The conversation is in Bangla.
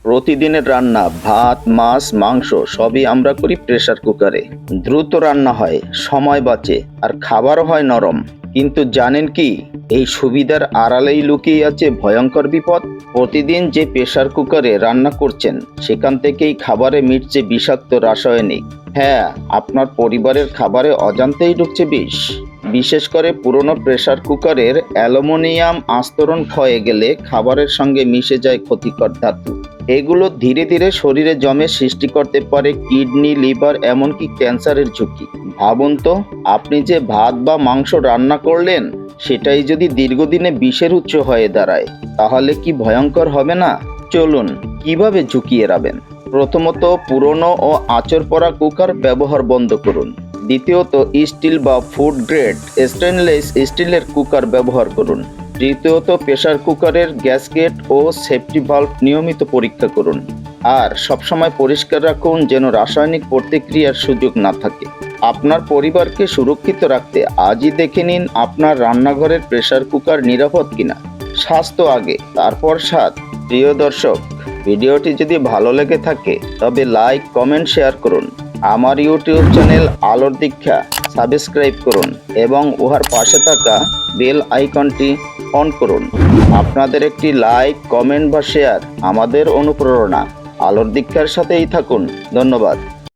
প্রতিদিনের রান্না ভাত, মাছ, মাংস সবই আমরা করি প্রেসার কুকারে। দ্রুত রান্না হয়, সময় বাঁচে আর খাবারও হয় নরম। কিন্তু জানেন কি, এই সুবিধার আড়ালেই লুকিয়ে আছে ভয়ঙ্কর বিপদ। প্রতিদিন যে প্রেসার কুকারে রান্না করছেন সেখান থেকেই খাবারে মিটছে বিষাক্ত রাসায়নিক। হ্যাঁ, আপনার পরিবারের খাবারে অজান্তেই ঢুকছে বিষ। বিশেষ করে পুরনো প্রেসার কুকারের অ্যালুমিনিয়াম আস্তরণ ক্ষয়ে গেলে খাবারের সঙ্গে মিশে যায় ক্ষতিকর ধাতু। এগুলো ধীরে ধীরে শরীরে জমে সৃষ্টি করতে পারে কিডনি, লিভার, এমনকি ক্যান্সারের ঝুঁকি। ভাবুন তো, আপনি যে ভাত বা মাংস রান্না করলেন সেটাই যদি দীর্ঘদিনে বিষের উৎস হয়ে দাঁড়ায়, তাহলে কি ভয়ঙ্কর হবে না? চলুন, কিভাবে ঝুঁকি এড়াবেন। প্রথমত, পুরনো ও আঁচড় পড়া কুকার ব্যবহার বন্ধ করুন। দ্বিতীয়ত, স্টিল বা ফুড গ্রেড স্টেনলেস স্টিলের কুকার ব্যবহার করুন। তৃতীয়ত, প্রেসার কুকারের গ্যাসকেট ও সেফটি ভালভ নিয়মিত পরীক্ষা করুন। আর সবসময় পরিষ্কার রাখুন যেন রাসায়নিক প্রতিক্রিয়ার সুযোগ না থাকে। আপনার পরিবারকে সুরক্ষিত রাখতে আজই দেখে নিন আপনার রান্নাঘরের প্রেসার কুকার নিরাপদ কিনা। স্বাস্থ্য আগে, তারপর স্বাদ। প্রিয় দর্শক, ভিডিওটি যদি ভালো লেগে থাকে তবে লাইক, কমেন্ট, শেয়ার করুন। আমার ইউটিউব চ্যানেল আলোর দীক্ষা সাবস্ক্রাইব করুন এবং উহার পাশে থাকা বেল আইকনটি অন করুন। আপনাদের একটি লাইক, কমেন্ট বা শেয়ার আমাদের অনুপ্রেরণা। আলোর দীক্ষার সাথেই থাকুন। ধন্যবাদ।